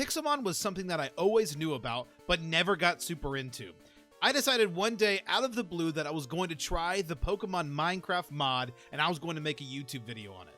Pixelmon was something that I always knew about, but never got super into. I decided one day out of the blue that I was going to try the Pokemon Minecraft mod and I was going to make a YouTube video on it.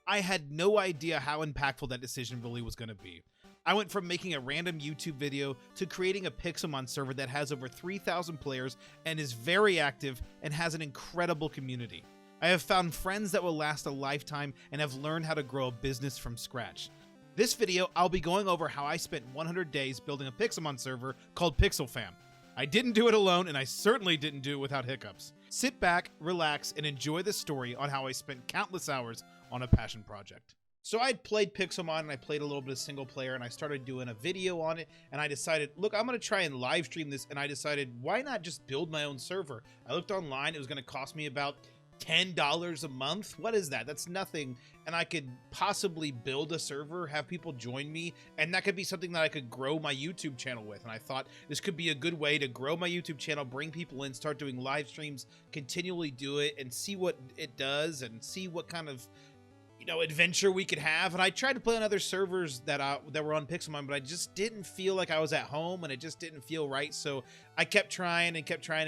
I had no idea how impactful that decision really was going to be. I went from making a random YouTube video to creating a Pixelmon server that has over 3,000 players and is very active and has an incredible community. I have found friends that will last a lifetime and have learned how to grow a business from scratch. This video, I'll be going over how I spent 100 days building a Pixelmon server called Pixelfam. I didn't do it alone, and I certainly didn't do it without hiccups. Sit back, relax, and enjoy the story on how I spent countless hours on a passion project. So I'd played Pixelmon, and I played a little bit of single player, and I started doing a video on it, and I decided, look, I'm going to try and live stream this, and I decided, why not just build my own server? I looked online, it was going to cost me about $10 a month. What is that? That's nothing. And I could possibly build a server, have people join me, and that could be something that I could grow my YouTube channel with. And I thought this could be a good way to grow my YouTube channel, bring people in, start doing live streams, continually do it, and see what it does, and see what kind of adventure we could have. And I tried to play on other servers that were on Pixelmon, but I just didn't feel like I was at home, and it just didn't feel right. So I kept trying, and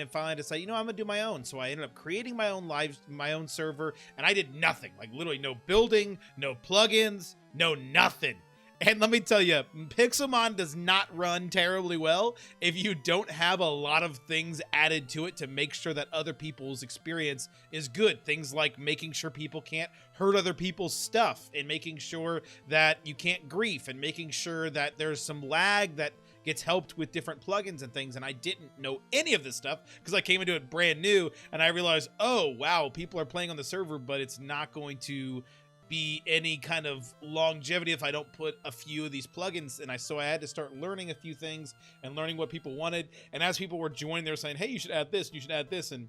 finally I decided, I'm gonna do my own. So I ended up creating my own server, and I did nothing, like literally no building, no plugins, no nothing. And let me tell you, Pixelmon does not run terribly well if you don't have a lot of things added to it to make sure that other people's experience is good. Things like making sure people can't hurt other people's stuff, and making sure that you can't grief, and making sure that there's some lag that gets helped with different plugins and things. And I didn't know any of this stuff because I came into it brand new, and I realized, oh, wow, people are playing on the server, but it's not going to be any kind of longevity if I don't put a few of these plugins. And so I had to start learning a few things and learning what people wanted. And as people were joining, they were saying, hey, you should add this, you should add this. And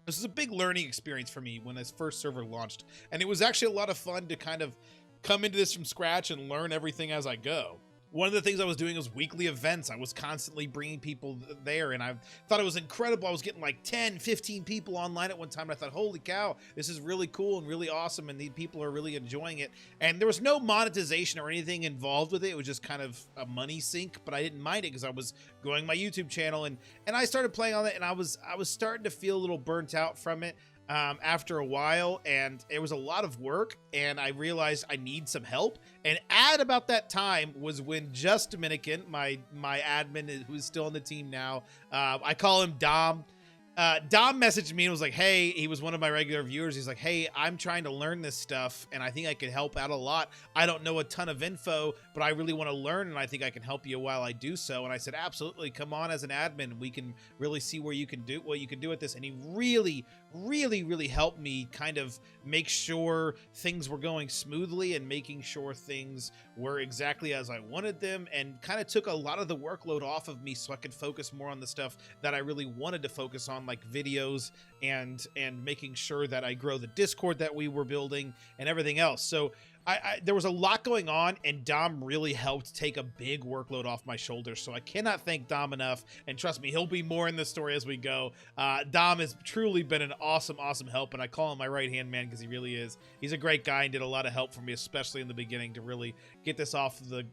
this is a big learning experience for me when this first server launched. And it was actually a lot of fun to kind of come into this from scratch and learn everything as I go. One of the things I was doing was weekly events. I was constantly bringing people there, and I thought it was incredible. I was getting like 10, 15 people online at one time, and I thought, holy cow, this is really cool and really awesome, and these people are really enjoying it. And there was no monetization or anything involved with it. It was just kind of a money sink, but I didn't mind it because I was growing my YouTube channel, and I started playing on it, and I was starting to feel a little burnt out from it. After a while, and it was a lot of work, and I realized I need some help. And at about that time was when Just Dominican, my admin who's still on the team now, I call him Dom. Dom messaged me and was like, hey, he was one of my regular viewers. He's like, hey, I'm trying to learn this stuff, and I think I could help out a lot. I don't know a ton of info, but I really want to learn, and I think I can help you while I do so. And I said, absolutely, come on as an admin. We can really see what you can do with this. And he really, really, really helped me kind of make sure things were going smoothly and making sure things were exactly as I wanted them, and kind of took a lot of the workload off of me so I could focus more on the stuff that I really wanted to focus on, like videos and making sure that I grow the Discord that we were building and everything else. So there was a lot going on, and Dom really helped take a big workload off my shoulders. So I cannot thank Dom enough, and trust me, he'll be more in the story as we go. Dom has truly been an awesome help, and I call him my right-hand man because he really is. He's a great guy and did a lot of help for me, especially in the beginning, to really get this off the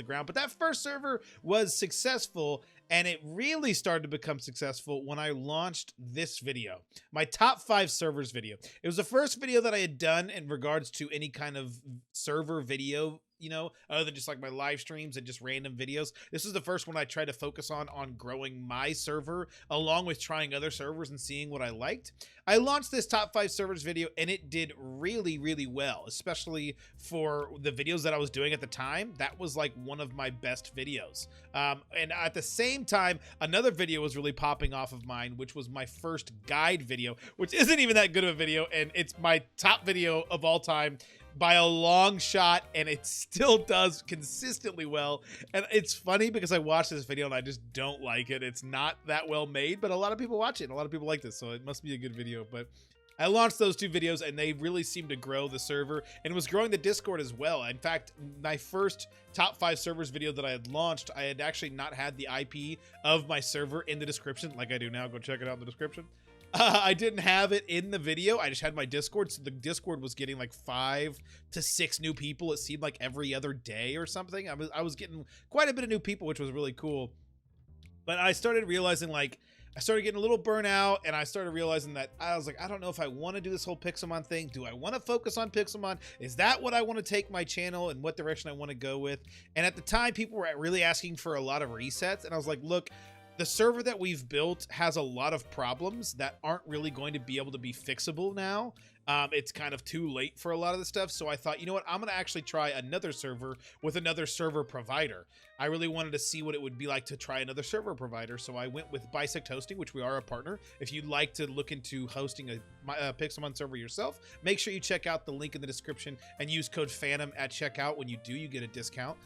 ground. But that first server was successful, and it really started to become successful when I launched this video, my top 5 servers video. It was the first video that I had done in regards to any kind of server video, other than just like my live streams and just random videos. This is the first one I tried to focus on growing my server, along with trying other servers and seeing what I liked. I launched this top 5 servers video, and it did really, really well, especially for the videos that I was doing at the time. That was like one of my best videos. And at the same time, another video was really popping off of mine, which was my first guide video, which isn't even that good of a video, and it's my top video of all time by a long shot, and it still does consistently well. And it's funny because I watched this video and I just don't like it. It's not that well made, but a lot of people watch it and a lot of people like this, so it must be a good video. But I launched those 2 videos, and they really seemed to grow the server, and it was growing the Discord as well. In fact, my first top 5 servers video that I had launched, I had actually not had the IP of my server in the description like I do now. Go check it out in the description. I didn't have it in the video. I just had my Discord. So the Discord was getting like 5 to 6 new people. It seemed like every other day or something. I was getting quite a bit of new people, which was really cool. But I started realizing, like, I started getting a little burnout, and I started realizing that I was like, I don't know if I want to do this whole Pixelmon thing. Do I want to focus on Pixelmon? Is that what I want to take my channel and what direction I want to go with? And at the time, people were really asking for a lot of resets. And I was like, look, the server that we've built has a lot of problems that aren't really going to be able to be fixable now. It's kind of too late for a lot of the stuff. So I thought, you know what, I'm going to actually try another server with another server provider. I really wanted to see what it would be like to try another server provider. So I went with Bisect Hosting, which we are a partner. If you'd like to look into hosting a Pixelmon server yourself, make sure you check out the link in the description and use code Phantom at checkout. When you do, you get a discount.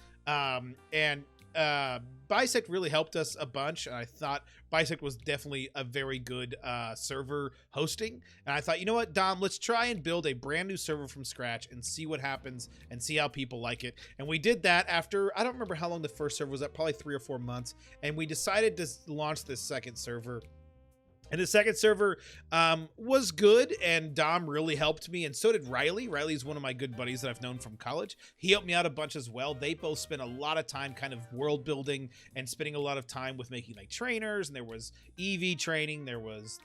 Bisect really helped us a bunch, and I thought Bisect was definitely a very good server hosting. And I thought, you know what, Dom, let's try and build a brand new server from scratch and see what happens and see how people like it. And we did that after, I don't remember how long the first server was at, probably 3 or 4 months. And we decided to launch this second server. And the second server was good, and Dom really helped me, and so did Riley. Riley's one of my good buddies that I've known from college. He helped me out a bunch as well. They both spent a lot of time kind of world building and spending a lot of time with making like trainers, and there was EV training, there was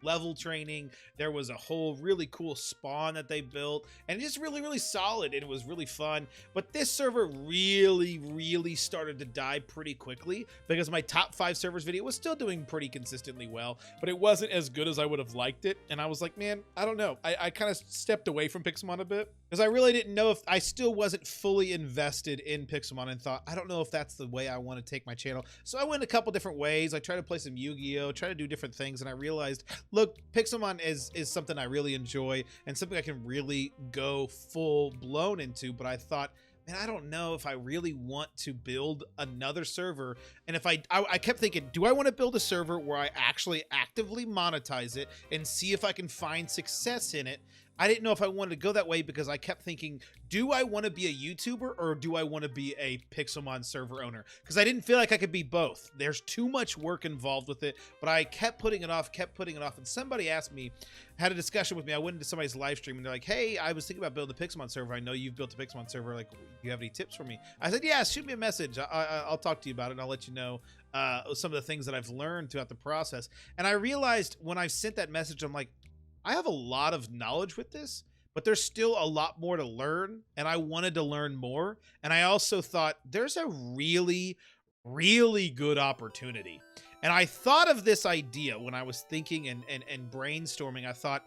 level training, there was a whole really cool spawn that they built, and just really, really solid, and it was really fun. But this server really started to die pretty quickly because my top 5 servers video was still doing pretty consistently well, but it wasn't as good as I would have liked it. And I was like, man, I don't know. I kind of stepped away from Pixelmon a bit because I really didn't know if I still wasn't fully invested in Pixelmon, and thought, I don't know if that's the way I want to take my channel. So I went a couple different ways. I tried to play some Yu-Gi-Oh, try to do different things, and I realized, look, Pixelmon is something I really enjoy and something I can really go full blown into. But I thought, man, I don't know if I really want to build another server. And if I kept thinking, do I want to build a server where I actually actively monetize it and see if I can find success in it? I didn't know if I wanted to go that way because I kept thinking, do I want to be a YouTuber or do I want to be a Pixelmon server owner? Because I didn't feel like I could be both. There's too much work involved with it, but I kept putting it off. And somebody asked me, had a discussion with me. I went into somebody's live stream and they're like, hey, I was thinking about building a Pixelmon server. I know you've built a Pixelmon server. Like, do you have any tips for me? I said, yeah, shoot me a message. I'll talk to you about it, and I'll let you know some of the things that I've learned throughout the process. And I realized when I sent that message, I'm like, I have a lot of knowledge with this, but there's still a lot more to learn, and I wanted to learn more. And I also thought there's a really good opportunity. And I thought of this idea when I was thinking and brainstorming. I thought,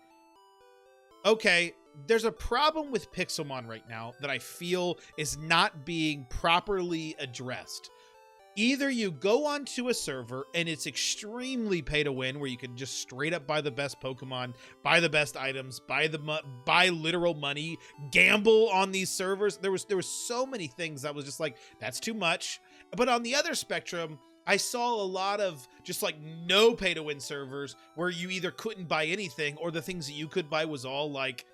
okay, there's a problem with Pixelmon right now that I feel is not being properly addressed. Either you go onto a server and it's extremely pay to win, where you can just straight up buy the best Pokemon, buy the best items, buy literal money, gamble on these servers. There was so many things that was just like, that's too much. But on the other spectrum, I saw a lot of just like no pay to win servers where you either couldn't buy anything, or the things that you could buy was all like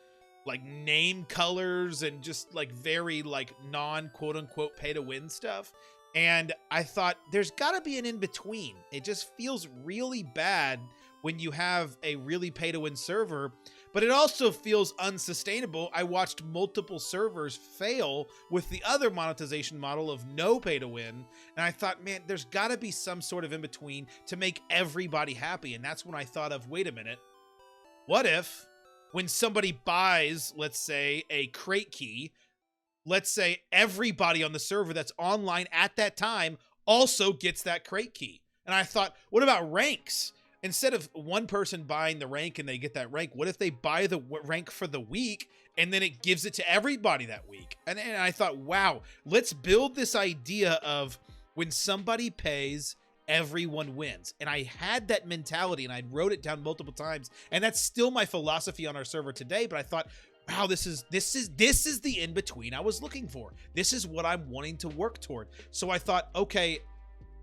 name colors and just like very like non quote unquote pay to win stuff. And I thought there's got to be an in-between. It just feels really bad when you have a really pay-to-win server, but it also feels unsustainable. I watched multiple servers fail with the other monetization model of no pay-to-win, and I thought, man, there's got to be some sort of in-between to make everybody happy. And that's when I thought of, wait a minute, what if when somebody buys, let's say, a crate key, let's say everybody on the server that's online at that time also gets that crate key? And I thought, what about ranks? Instead of one person buying the rank and they get that rank, what if they buy the rank for the week and then it gives it to everybody that week? And I thought, wow, let's build this idea of when somebody pays, everyone wins. And I had that mentality, and I wrote it down multiple times, and that's still my philosophy on our server today. But I thought, wow, this is the in-between I was looking for. This is what I'm wanting to work toward. So I thought, okay,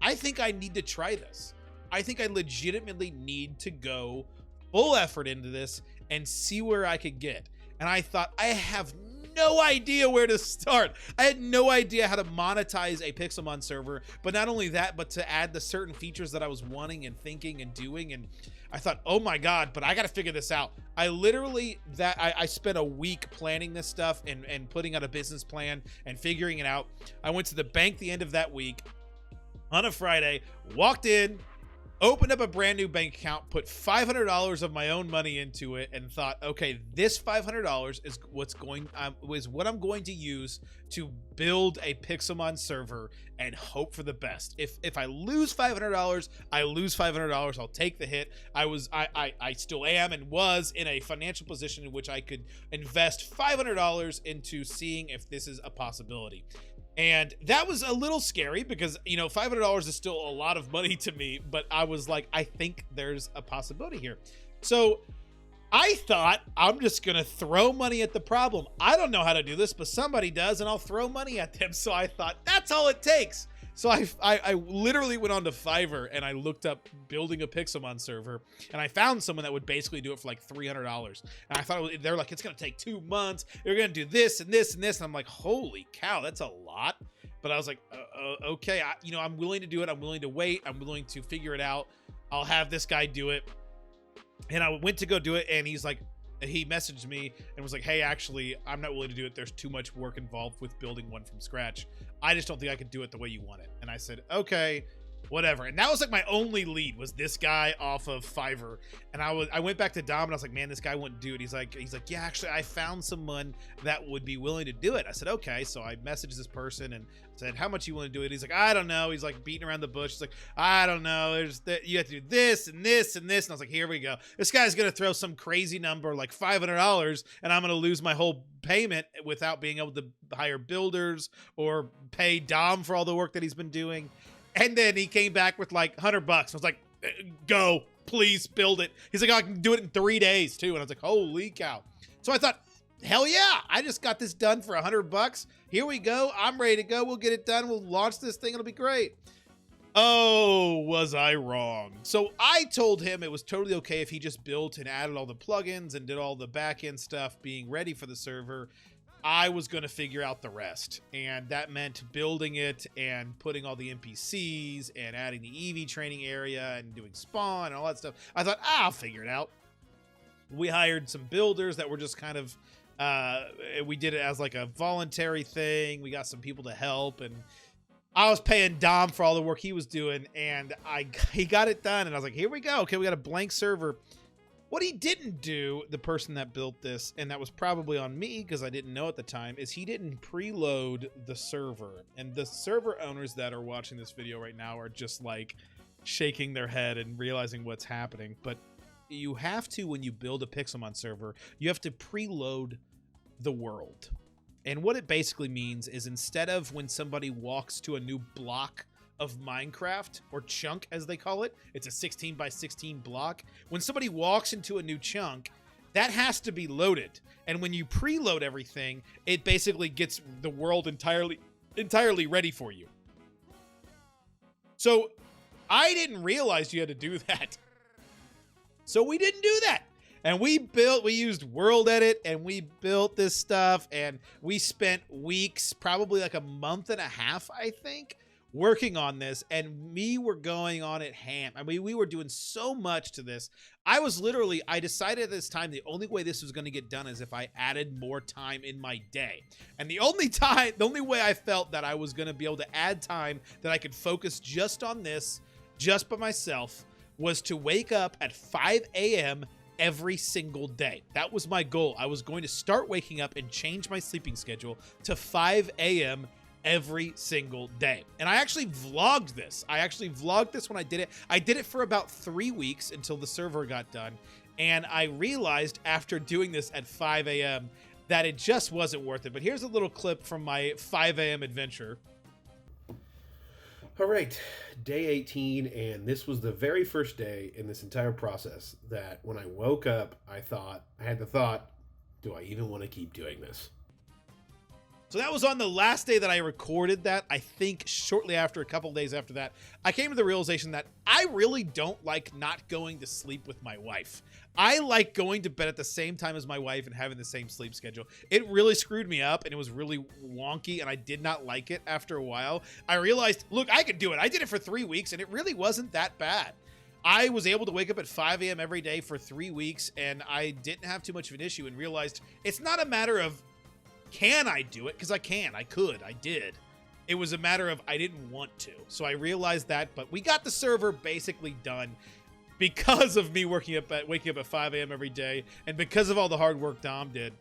I think I need to try this. I think I legitimately need to go full effort into this and see where I could get. And I thought, I have no idea where to start. I had no idea how to monetize a Pixelmon server, but not only that, but to add the certain features that I was wanting and thinking and doing. And I thought, oh my God, but I got to figure this out. I literally, I spent a week planning this stuff and putting out a business plan and figuring it out. I went to the bank the end of that week on a Friday, walked in, opened up a brand new bank account, put $500 of my own money into it, and thought, okay, this $500 is what I'm going to use to build a Pixelmon server and hope for the best. If I lose $500, I lose $500. I'll take the hit. I still am and was in a financial position in which I could invest $500 into seeing if this is a possibility. And that was a little scary because, you know, $500 is still a lot of money to me, but I was like, I think there's a possibility here. So I thought, I'm just going to throw money at the problem. I don't know how to do this, but somebody does, and I'll throw money at them. So I thought, that's all it takes. So I literally went on to Fiverr and I looked up building a Pixelmon server, and I found someone that would basically do it for like $300. And I thought they're like, it's going to take 2 months. You're going to do this and this and this. And I'm like, holy cow, that's a lot. But I was like, okay, I'm willing to do it. I'm willing to wait. I'm willing to figure it out. I'll have this guy do it. And I went to go do it, and he messaged me and was like, hey, actually, I'm not willing to do it. There's too much work involved with building one from scratch. I just don't think I could do it the way you want it. And I said, okay, whatever. And that was like my only lead, was this guy off of Fiverr. And I went back to Dom and I was like, man, this guy wouldn't do it. He's like, yeah, actually, I found someone that would be willing to do it. I said, okay. So I messaged this person and said, how much you want to do it? He's like, I don't know. He's like beating around the bush. He's like, I don't know. You have to do this and this and this. And I was like, here we go. This guy's going to throw some crazy number like $500, and I'm going to lose my whole payment without being able to hire builders or pay Dom for all the work that he's been doing. And then he came back with like $100. I was like, go, please build it. He's like, oh, I can do it in 3 days too. And I was like, holy cow. So I thought, hell yeah, I just got this done for $100. Here we go. I'm ready to go. We'll get it done. We'll launch this thing. It'll be great. Oh, was I wrong? So I told him it was totally okay if he just built and added all the plugins and did all the back-end stuff being ready for the server. I was going to figure out the rest. And that meant building it and putting all the NPCs and adding the EV training area and doing spawn and all that stuff. I thought, I'll figure it out. We hired some builders that were just kind of, we did it as like a voluntary thing. We got some people to help, and I was paying Dom for all the work he was doing, and he got it done. And I was like, here we go. Okay, we got a blank server. What he didn't do, the person that built this, and that was probably on me because I didn't know at the time, is he didn't preload the server. And the server owners that are watching this video right now are just like shaking their head and realizing what's happening. But you have to, when you build a Pixelmon server, you have to preload the world. And what it basically means is, instead of when somebody walks to a new block of Minecraft, or chunk as they call it, it's a 16 by 16 block. When somebody walks into a new chunk, that has to be loaded. And when you preload everything, it basically gets the world entirely ready for you. So I didn't realize you had to do that. So we didn't do that. And we used World Edit, and we built this stuff, and we spent weeks, probably like a month and a half, I think, working on this, and we were going on it ham. I mean, we were doing so much to this. I decided at this time the only way this was going to get done is if I added more time in my day. And the only way I felt that I was going to be able to add time that I could focus just on this, just by myself, was to wake up at 5 a.m. every single day. That was my goal. I was going to start waking up and change my sleeping schedule to 5 a.m. every single day. And I actually vlogged this. When I did it. I did it for about 3 weeks until the server got done. And I realized after doing this at 5 a.m. that it just wasn't worth it. But here's a little clip from my 5 a.m. adventure. All right, day 18, and this was the very first day in this entire process that when I woke up, I had the thought, do I even want to keep doing this? So that was on the last day that I recorded that. I think shortly after, a couple days after that, I came to the realization that I really don't like not going to sleep with my wife. I like going to bed at the same time as my wife and having the same sleep schedule. It really screwed me up and it was really wonky and I did not like it after a while. I realized, look, I could do it. I did it for 3 weeks and it really wasn't that bad. I was able to wake up at 5 a.m. every day for 3 weeks and I didn't have too much of an issue and realized it's not a matter of can I do it? Because I could, I did. It was a matter of I didn't want to. So I realized that, but we got the server basically done because of me waking up at 5 a.m. every day and because of all the hard work Dom did.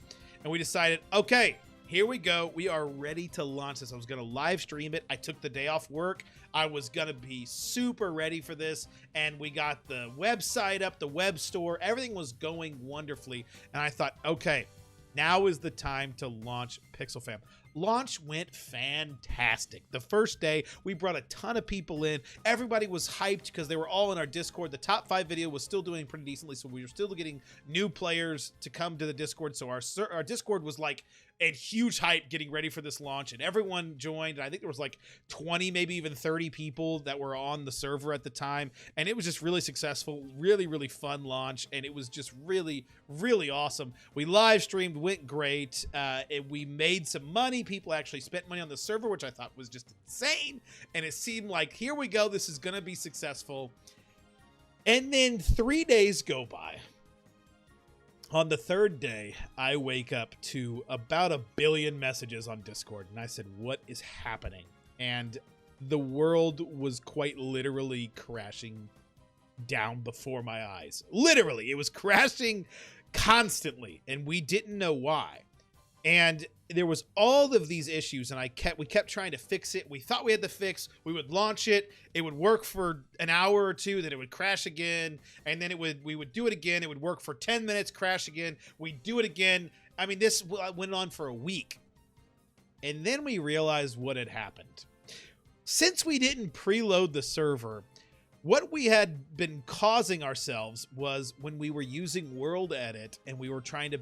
And we decided, okay, here we go. We are ready to launch this. I was going to live stream it. I took the day off work. I was going to be super ready for this. And we got the website up, the web store. Everything was going wonderfully. And I thought, okay, now is the time to launch Pixelfam. Launch went fantastic. The first day, we brought a ton of people in. Everybody was hyped because they were all in our Discord. The top 5 video was still doing pretty decently, so we were still getting new players to come to the Discord. So our Discord was like in huge hype getting ready for this launch, and everyone joined. I think there was like 20, maybe even 30 people that were on the server at the time, and it was just really successful, really, really fun launch, and it was just really, really awesome. We live streamed, went great. We made some money. People actually spent money on the server, which I thought was just insane, and it seemed like, here we go, this is going to be successful. And then 3 days go by. On the third day, I wake up to about 1 billion messages on Discord, and I said, what is happening? And the world was quite literally crashing down before my eyes. Literally, it was crashing constantly, and we didn't know why. And there was all of these issues, and we kept trying to fix it. We thought we had the fix. We would launch it. It would work for an hour or two, then it would crash again, and then we would do it again. It would work for 10 minutes, crash again. We'd do it again. I mean, this went on for a week. And then we realized what had happened. Since we didn't preload the server, what we had been causing ourselves was when we were using World Edit and we were trying to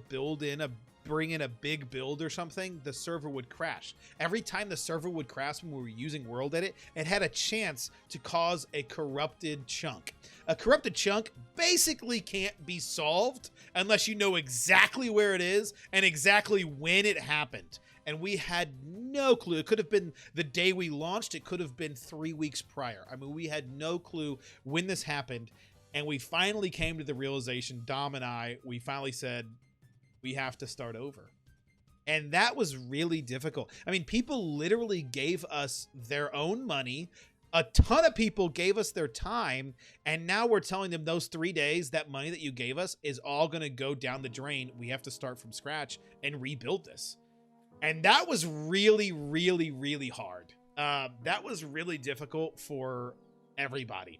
bring in a big build or something, the server would crash. Every time the server would crash when we were using World Edit, it had a chance to cause a corrupted chunk. A corrupted chunk basically can't be solved unless you know exactly where it is and exactly when it happened. And we had no clue. It could have been the day we launched. It could have been 3 weeks prior. I mean, we had no clue when this happened. And we finally came to the realization, Dom and I, we finally said, we have to start over. And that was really difficult. I mean, people literally gave us their own money. A ton of people gave us their time. And now we're telling them those 3 days, that money that you gave us is all going to go down the drain. We have to start from scratch and rebuild this. And that was really, really, really hard. That was really difficult for everybody.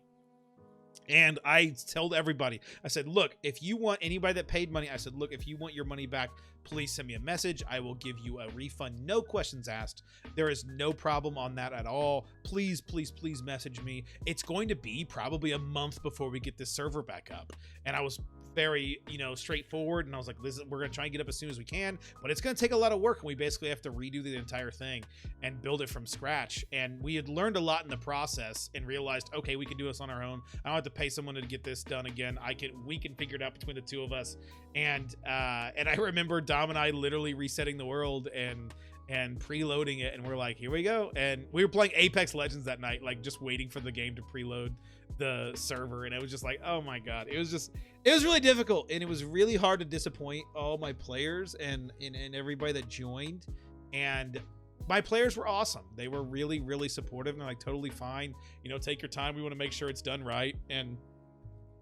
And I told everybody, I said, look, if you want anybody that paid money, I said, look, if you want your money back, please send me a message. I will give you a refund. No questions asked. There is no problem on that at all. Please, please, please message me. It's going to be probably a month before we get this server back up. And I was very, straightforward. And I was like, we're going to try and get up as soon as we can, but it's going to take a lot of work. And we basically have to redo the entire thing and build it from scratch. And we had learned a lot in the process and realized, okay, we can do this on our own. I don't have to pay someone to get this done again. We can figure it out between the two of us. And I remember Dom and I literally resetting the world and preloading it. And we're like, here we go. And we were playing Apex Legends that night, like just waiting for the game to preload the server. And it was just like, oh my God, it was really difficult. And it was really hard to disappoint all my players and everybody that joined. And my players were awesome. They were really, really supportive and like totally fine. Take your time. We want to make sure it's done right. And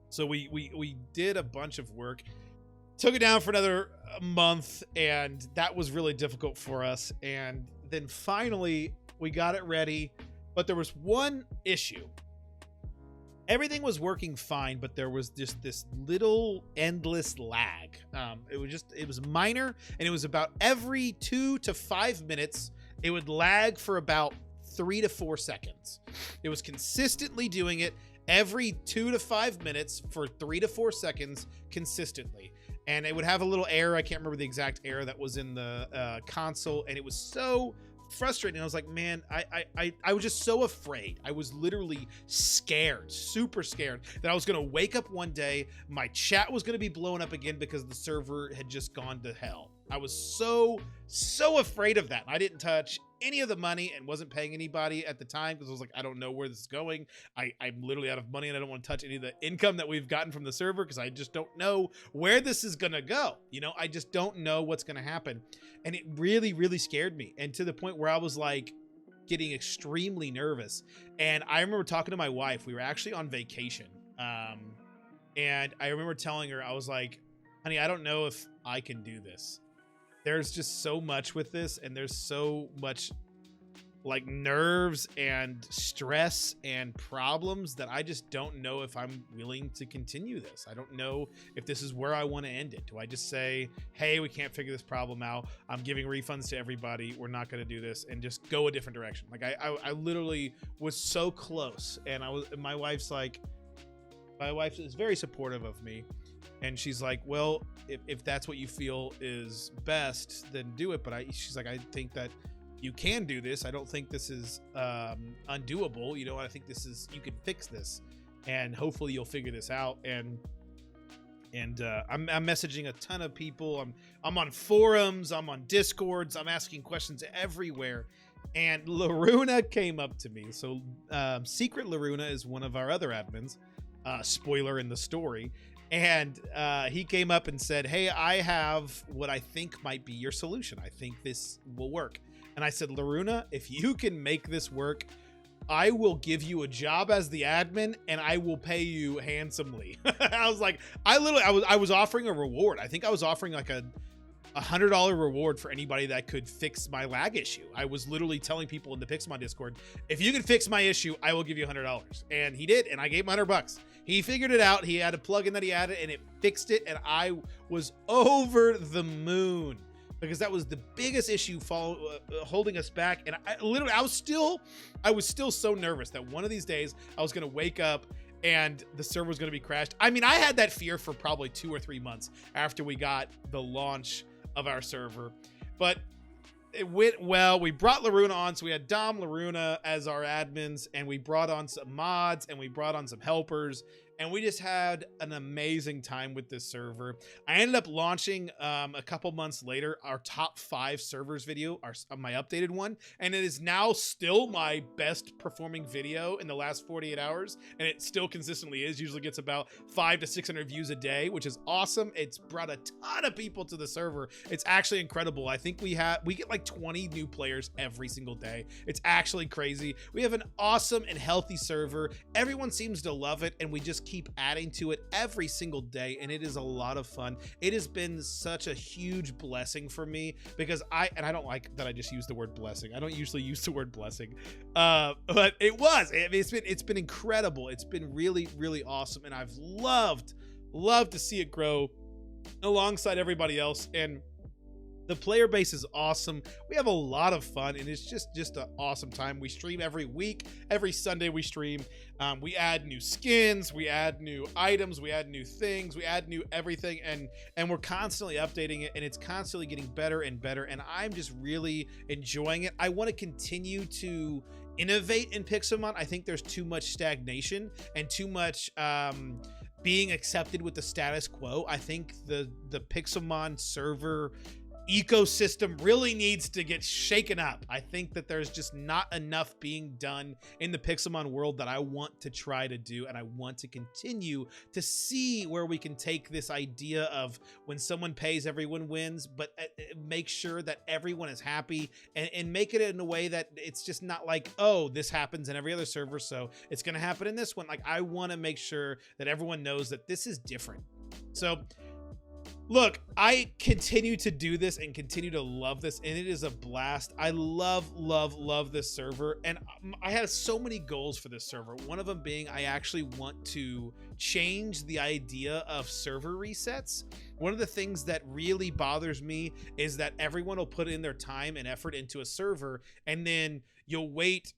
so we did a bunch of work, took it down for another month, and that was really difficult for us. And then finally we got it ready, but there was one issue. Everything was working fine, but there was just this little endless lag. It was minor, and it was about every 2 to 5 minutes. It would lag for about 3 to 4 seconds. It was consistently doing it every 2 to 5 minutes for 3 to 4 seconds consistently. and it would have a little error. I can't remember the exact error that was in the console, and it was so frustrating. I was like, man, I was just so afraid. I was literally scared, super scared, that I was gonna wake up one day, my chat was gonna be blown up again because the server had just gone to hell. I was so afraid of that. I didn't touch any of the money and wasn't paying anybody at the time because I was like, I don't know where this is going. I'm literally out of money and I don't want to touch any of the income that we've gotten from the server because I just don't know where this is gonna go. You know, I just don't know what's gonna happen. And it really, really scared me. And to the point where I was like getting extremely nervous. And I remember talking to my wife. We were actually on vacation. And I remember telling her, I was like, honey, I don't know if I can do this. There's just so much with this, and there's so much like nerves and stress and problems that I just don't know if I'm willing to continue this. I don't know if this is where I want to end it. Do I just say, hey, we can't figure this problem out, I'm giving refunds to everybody, we're not going to do this, and just go a different direction? Like I literally was so close, and my wife is very supportive of me. And she's like, well, if that's what you feel is best, then do it. But she's like, I think that you can do this. I don't think this is undoable. You know, I think you can fix this, and hopefully you'll figure this out. And I'm messaging a ton of people. I'm on forums. I'm on Discords. I'm asking questions everywhere. And Laruna came up to me. So Secret Laruna is one of our other admins. Spoiler in the story. And he came up and said, hey, I have what I think might be your solution. I think this will work. And I said, Laruna, if you can make this work, I will give you a job as the admin and I will pay you handsomely. I was like, I was offering a reward. I think I was offering like a $100 reward for anybody that could fix my lag issue. I was literally telling people in the Pixelmon Discord, if you can fix my issue, I will give you $100. And he did, and I gave him $100. He figured it out. He had a plugin that he added, and it fixed it, and I was over the moon because that was the biggest issue holding us back. And I was still so nervous that one of these days I was going to wake up and the server was going to be crashed. I mean, I had that fear for probably 2 or 3 months after we got the launch of our server, but it went well. We brought Laruna on, so we had Dom, Laruna as our admins, and we brought on some mods and we brought on some helpers, and we just had an amazing time with this server. I ended up launching a couple months later our top 5 servers video, my updated one, and it is now still my best performing video in the last 48 hours, and it still consistently is. Usually gets about 500 to 600 views a day, which is awesome. It's brought a ton of people to the server. It's actually incredible. I think we get like 20 new players every single day. It's actually crazy. We have an awesome and healthy server. Everyone seems to love it, and we just keep adding to it every single day, and it is a lot of fun. It has been such a huge blessing for me because I don't like that I just used the word blessing. I don't usually use the word blessing, but it's been incredible. It's been really, really awesome, and I've loved to see it grow alongside everybody else. And the player base is awesome. We have a lot of fun, and it's just an awesome time. We stream every week. Every Sunday we stream. We add new skins, we add new items, we add new things, we add new everything, and we're constantly updating it, and it's constantly getting better and better, and I'm just really enjoying it. I want to continue to innovate in Pixelmon. I think there's too much stagnation and too much being accepted with the status quo. I think the Pixelmon server ecosystem really needs to get shaken up. I think that there's just not enough being done in the Pixelmon world that I want to try to do, and I want to continue to see where we can take this idea of when someone pays, everyone wins, but make sure that everyone is happy and make it in a way that it's just not like, oh, this happens in every other server, so it's going to happen in this one. Like, I want to make sure that everyone knows that this is different. So look, I continue to do this and continue to love this, and it is a blast. I love this server, and I have so many goals for this server. One of them being I actually want to change the idea of server resets. One of the things that really bothers me is that everyone will put in their time and effort into a server, and then you'll wait,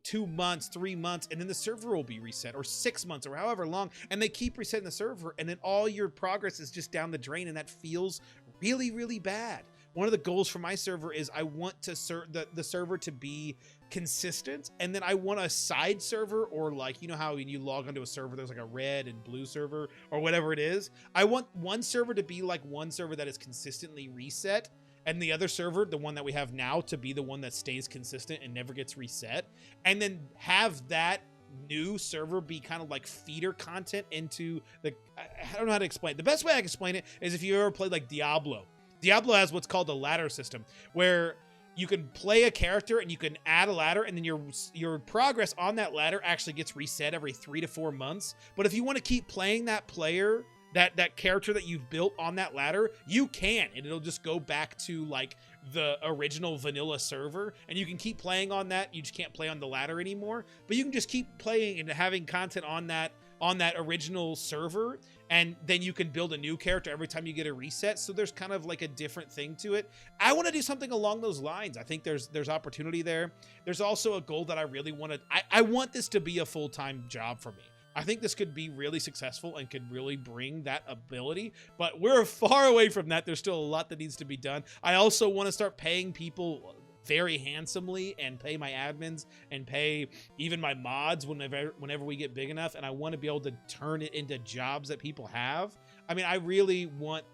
2 months, 3 months, and then the server will be reset, or 6 months, or however long, and they keep resetting the server, and then all your progress is just down the drain, and that feels really, really bad. One of the goals for my server is I want to the server to be consistent, and then I want a side server, or like, how when you log onto a server there's like a red and blue server or whatever it is. I want one server to be like one server that is consistently reset, and the other server, the one that we have now, to be the one that stays consistent and never gets reset, and then have that new server be kind of like feeder content into the, I don't know how to explain it. The best way I can explain it is if you ever played like Diablo has what's called a ladder system, where you can play a character and you can add a ladder, and then your progress on that ladder actually gets reset every 3 to 4 months. But if you want to keep playing that player, that character that you've built on that ladder, you can, and it'll just go back to like the original vanilla server, and you can keep playing on that. You just can't play on the ladder anymore, but you can just keep playing and having content on that original server, and then you can build a new character every time you get a reset. So there's kind of like a different thing to it. I want to do something along those lines. I think there's opportunity there. There's also a goal that I really want to, I want this to be a full-time job for me. I think this could be really successful and could really bring that ability, but we're far away from that. There's still a lot that needs to be done. I also want to start paying people very handsomely, and pay my admins, and pay even my mods whenever we get big enough. And I want to be able to turn it into jobs that people have. I mean, I really want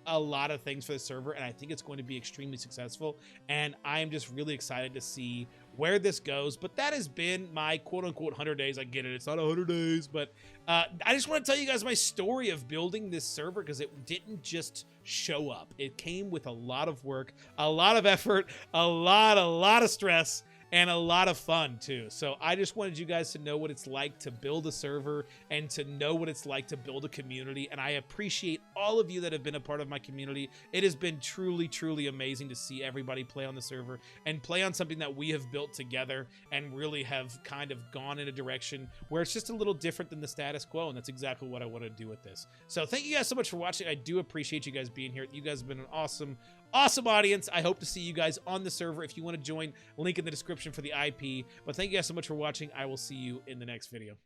a lot of things for the server, and I think it's going to be extremely successful, and I am just really excited to see where this goes. But that has been my quote-unquote 100 days. I get it, it's not 100 days, but I just want to tell you guys my story of building this server, because it didn't just show up. It came with a lot of work, a lot of effort, a lot of stress, and a lot of fun too. So I just wanted you guys to know what it's like to build a server, and to know what it's like to build a community. And I appreciate all of you that have been a part of my community. It has been truly, truly amazing to see everybody play on the server and play on something that we have built together, and really have kind of gone in a direction where it's just a little different than the status quo. And that's exactly what I want to do with this. So thank you guys so much for watching. I do appreciate you guys being here. You guys have been an awesome audience. I hope to see you guys on the server. If you want to join, link in the description for the IP. But thank you guys so much for watching. I will see you in the next video.